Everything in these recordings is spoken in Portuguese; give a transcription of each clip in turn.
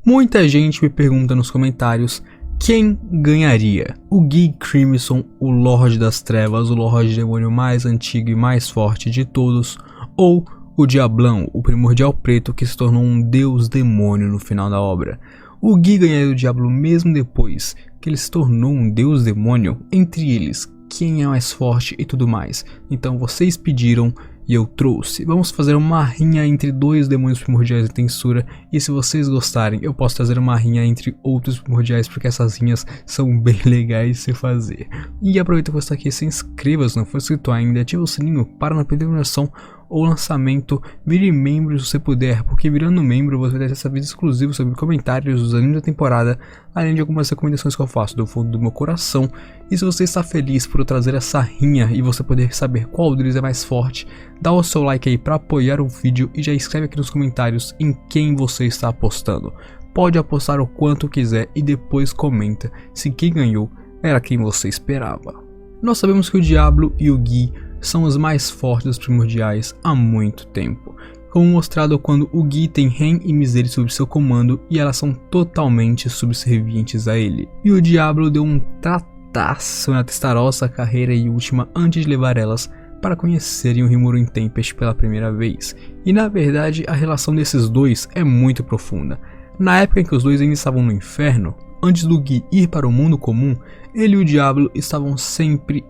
Muita gente me pergunta nos comentários quem ganharia, o Guy Crimson, o Lorde das Trevas, o Lorde Demônio mais antigo e mais forte de todos, ou o Diablão, o Primordial Preto que se tornou um deus demônio no final da obra. O Guy ganharia do Diablo mesmo depois que ele se tornou um deus demônio? Entre eles, quem é mais forte e tudo mais? Então vocês pediram e eu trouxe. Vamos fazer uma rinha entre dois demônios primordiais de Tensura, e se vocês gostarem eu posso trazer uma rinha entre outros primordiais, porque essas rinhas são bem legais de se fazer. E aproveita que você está aqui, se inscreva se não for inscrito ainda, ativa o sininho para não perder a notificação ou lançamento, vire membro se você puder, porque virando membro você vai ter essa vídeo exclusivo sobre comentários dos animes da temporada, além de algumas recomendações que eu faço do fundo do meu coração. E se você está feliz por eu trazer essa rinha e você poder saber qual deles é mais forte, dá o seu like aí para apoiar o vídeo e já escreve aqui nos comentários em quem você está apostando. Pode apostar o quanto quiser e depois comenta se quem ganhou era quem você esperava. Nós sabemos que o Diablo e o Guy são os mais fortes dos primordiais há muito tempo, como mostrado quando o Guy tem Ren e Misery sob seu comando e elas são totalmente subservientes a ele. E o Diablo deu um trataço na testarossa carreira e última antes de levar elas para conhecerem o Rimuru em Tempest pela primeira vez. E na verdade a relação desses dois é muito profunda. Na época em que os dois ainda estavam no inferno, antes do Guy ir para o mundo comum, ele e o Diablo estavam sempre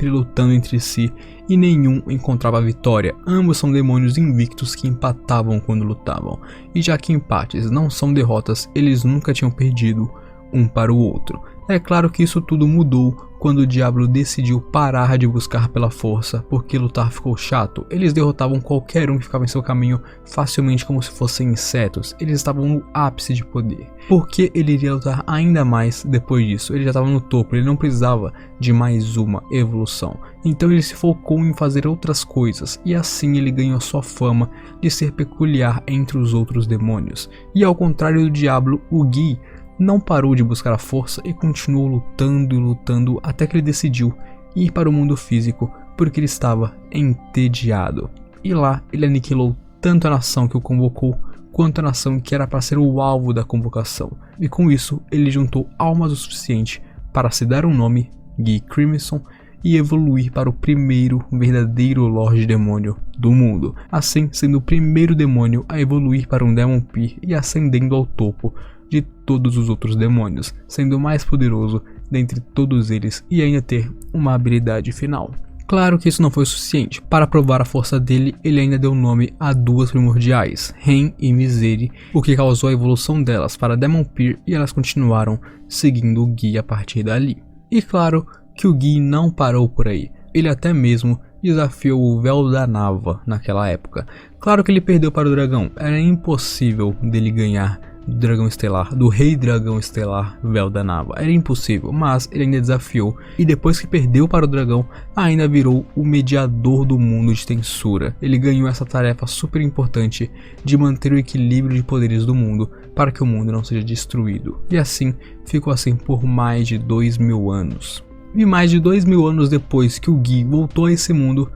lutando entre si e nenhum encontrava vitória. Ambos são demônios invictos que empatavam quando lutavam. E já que empates não são derrotas, eles nunca tinham perdido um para o outro. É claro que isso tudo mudou quando o Diablo decidiu parar de buscar pela força, porque lutar ficou chato. Eles derrotavam qualquer um que ficava em seu caminho facilmente como se fossem insetos. Eles estavam no ápice de poder. Por que ele iria lutar ainda mais depois disso? Ele já estava no topo, ele não precisava de mais uma evolução. Então ele se focou em fazer outras coisas, e assim ele ganhou sua fama de ser peculiar entre os outros demônios. E ao contrário do Diablo, o Guy não parou de buscar a força e continuou lutando e lutando até que ele decidiu ir para o mundo físico porque ele estava entediado. E lá ele aniquilou tanto a nação que o convocou quanto a nação que era para ser o alvo da convocação. E com isso ele juntou almas o suficiente para se dar um nome, Guy Crimson, e evoluir para o primeiro verdadeiro Lorde Demônio do mundo, assim sendo o primeiro demônio a evoluir para um Demon Peer e ascendendo ao topo de todos os outros demônios, sendo o mais poderoso dentre todos eles e ainda ter uma habilidade final. Claro que isso não foi o suficiente. Para provar a força dele, ele ainda deu nome a duas primordiais, Ren e Misery, o que causou a evolução delas para Demon Peer e elas continuaram seguindo o Guy a partir dali. E claro que o Guy não parou por aí, ele até mesmo desafiou o Véu da Nava naquela época. Claro que ele perdeu para o dragão, era impossível dele ganhar do Dragão Estelar, do Rei Dragão Estelar Véu da Nava, era impossível, mas ele ainda desafiou e depois que perdeu para o dragão, ainda virou o mediador do mundo de Tensura. Ele ganhou essa tarefa super importante de manter o equilíbrio de poderes do mundo para que o mundo não seja destruído, e assim, ficou assim por mais de 2000 anos. E mais de 2000 anos depois que o Guy voltou a esse mundo,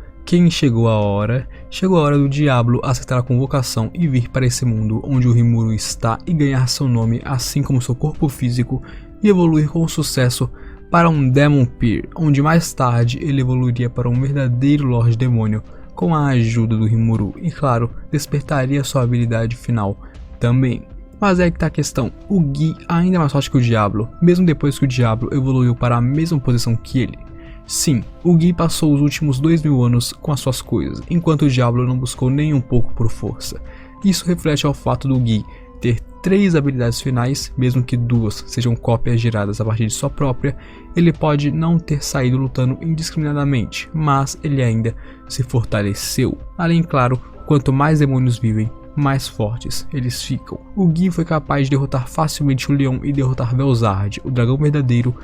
chegou a hora do Diablo aceitar a convocação e vir para esse mundo onde o Rimuru está e ganhar seu nome assim como seu corpo físico e evoluir com sucesso para um Demon Peer, onde mais tarde ele evoluiria para um verdadeiro Lorde Demônio com a ajuda do Rimuru e claro, despertaria sua habilidade final também. Mas é aí que tá a questão, o Guy ainda é mais forte que o Diablo, mesmo depois que o Diablo evoluiu para a mesma posição que ele. Sim, o Guy passou os últimos 2000 anos com as suas coisas, enquanto o Diablo não buscou nem um pouco por força. Isso reflete ao fato do Guy ter 3 habilidades finais, mesmo que 2 sejam cópias geradas a partir de sua própria. Ele pode não ter saído lutando indiscriminadamente, mas ele ainda se fortaleceu. Além, claro, quanto mais demônios vivem, mais fortes eles ficam. O Guy foi capaz de derrotar facilmente o Leão e derrotar Velzard, o dragão verdadeiro,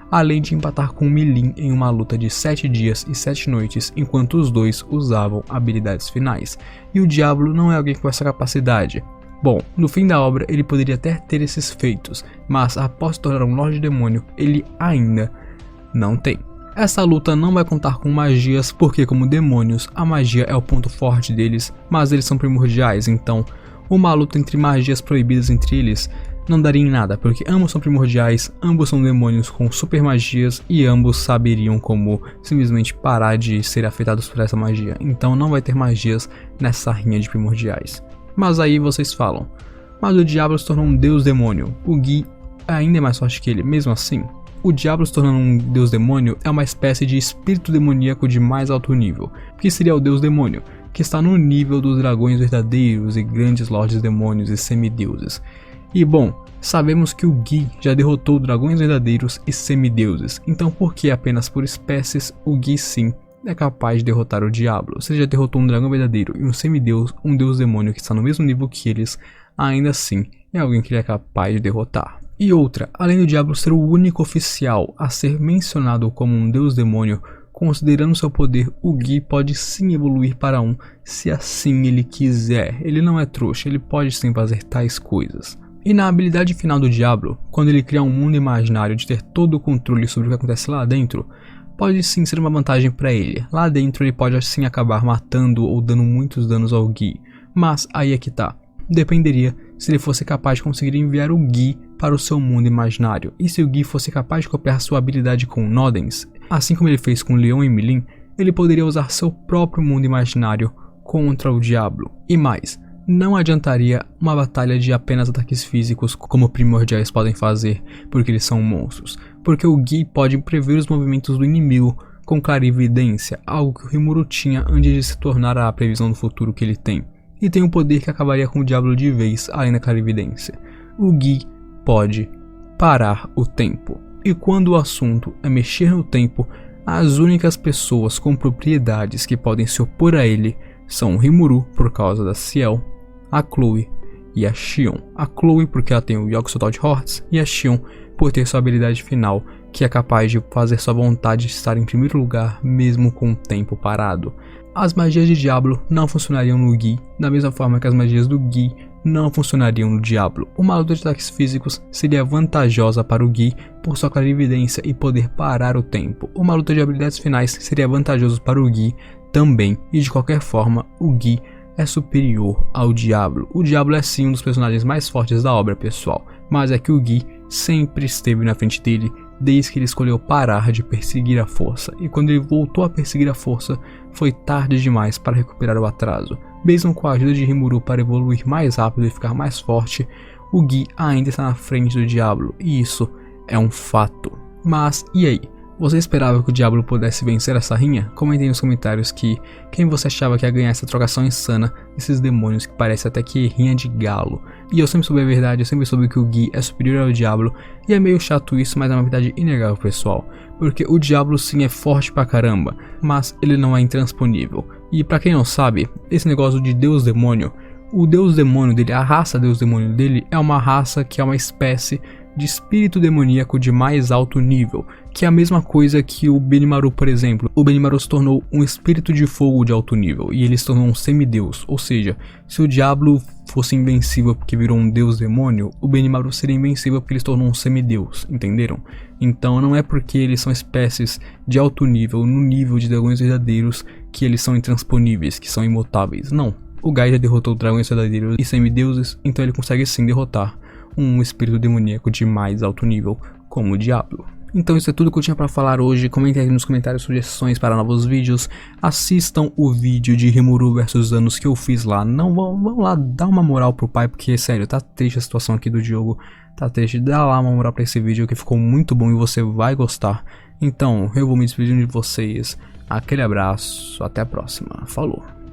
além de empatar com Milin em uma luta de 7 dias e 7 noites, enquanto os dois usavam habilidades finais. E o Diablo não é alguém com essa capacidade. Bom, no fim da obra ele poderia até ter esses feitos, mas após se tornar um Lorde Demônio, ele ainda não tem. Essa luta não vai contar com magias, porque como demônios, a magia é o ponto forte deles, mas eles são primordiais, então uma luta entre magias proibidas entre eles não daria em nada, porque ambos são primordiais, ambos são demônios com super magias e ambos saberiam como simplesmente parar de ser afetados por essa magia. Então não vai ter magias nessa rinha de primordiais. Mas aí vocês falam, mas o Diablo se tornou um deus demônio, o Guy ainda é mais forte que ele, mesmo assim? O Diablo se tornando um deus demônio é uma espécie de espírito demoníaco de mais alto nível, que seria o deus demônio, que está no nível dos dragões verdadeiros e grandes lordes demônios e semideuses. E bom, sabemos que o Guy já derrotou dragões verdadeiros e semideuses, então por que apenas por espécies o Guy sim é capaz de derrotar o Diablo? Se ele já derrotou um dragão verdadeiro e um semideus, um deus demônio que está no mesmo nível que eles, ainda assim é alguém que ele é capaz de derrotar. E outra, além do Diablo ser o único oficial a ser mencionado como um deus demônio, considerando seu poder, o Guy pode sim evoluir para um, se assim ele quiser. Ele não é trouxa, ele pode sim fazer tais coisas. E na habilidade final do Diablo, quando ele cria um mundo imaginário de ter todo o controle sobre o que acontece lá dentro, pode sim ser uma vantagem para ele. Lá dentro ele pode assim acabar matando ou dando muitos danos ao Guy. Mas aí é que tá. Dependeria se ele fosse capaz de conseguir enviar o Guy para o seu mundo imaginário. E se o Guy fosse capaz de copiar sua habilidade com Nodens, assim como ele fez com Leon e Milin, ele poderia usar seu próprio mundo imaginário contra o Diablo. E mais, não adiantaria uma batalha de apenas ataques físicos como primordiais podem fazer, porque eles são monstros. Porque o Guy pode prever os movimentos do inimigo com clarividência, algo que o Rimuru tinha antes de se tornar a previsão do futuro que ele tem. E tem um poder que acabaria com o Diablo de vez, além da clarividência. O Guy pode parar o tempo. E quando o assunto é mexer no tempo, as únicas pessoas com propriedades que podem se opor a ele são o Rimuru, por causa da Ciel, a Chloe e a Xion. A Chloe porque ela tem o Yogg-Sothoth Hordes e a Xion por ter sua habilidade final, que é capaz de fazer sua vontade de estar em primeiro lugar mesmo com o tempo parado. As magias de Diablo não funcionariam no Guy, da mesma forma que as magias do Guy não funcionariam no Diablo. Uma luta de ataques físicos seria vantajosa para o Guy por sua clarividência e poder parar o tempo. Uma luta de habilidades finais seria vantajoso para o Guy também, e de qualquer forma, o Guy é superior ao Diablo. O Diablo é sim um dos personagens mais fortes da obra, pessoal, mas é que o Guy sempre esteve na frente dele desde que ele escolheu parar de perseguir a força, e quando ele voltou a perseguir a força, foi tarde demais para recuperar o atraso. Mesmo com a ajuda de Rimuru para evoluir mais rápido e ficar mais forte, o Guy ainda está na frente do Diablo, e isso é um fato. Mas e aí? Você esperava que o Diablo pudesse vencer essa rinha? Comentem nos comentários quem você achava que ia ganhar essa trocação insana desses demônios que parece até que rinha de galo. E eu sempre soube a verdade, eu sempre soube que o Guy é superior ao Diablo, e é meio chato isso, mas é uma verdade inegável, pessoal. Porque o Diablo sim é forte pra caramba, mas ele não é intransponível. E pra quem não sabe, esse negócio de Deus Demônio, o Deus Demônio dele, a raça Deus Demônio dele é uma raça que é uma espécie de espírito demoníaco de mais alto nível, que é a mesma coisa que o Benimaru, por exemplo. O Benimaru se tornou um espírito de fogo de alto nível, e ele se tornou um semideus, ou seja, se o Diablo fosse invencível porque virou um deus demônio, o Benimaru seria invencível porque ele se tornou um semideus, entenderam? Então não é porque eles são espécies de alto nível, no nível de dragões verdadeiros, que eles são intransponíveis, que são imutáveis, não. O Guy já derrotou dragões verdadeiros e semideuses, então ele consegue sim derrotar um espírito demoníaco de mais alto nível, como o Diablo. Então isso é tudo que eu tinha pra falar hoje. Comentem aqui nos comentários sugestões para novos vídeos. Assistam o vídeo de Rimuru vs Anos que eu fiz lá. Não vão lá dar uma moral pro pai, porque sério, tá triste a situação aqui do jogo. Tá triste, dá lá uma moral pra esse vídeo que ficou muito bom e você vai gostar. Então eu vou me despedindo de vocês. Aquele abraço, até a próxima. Falou!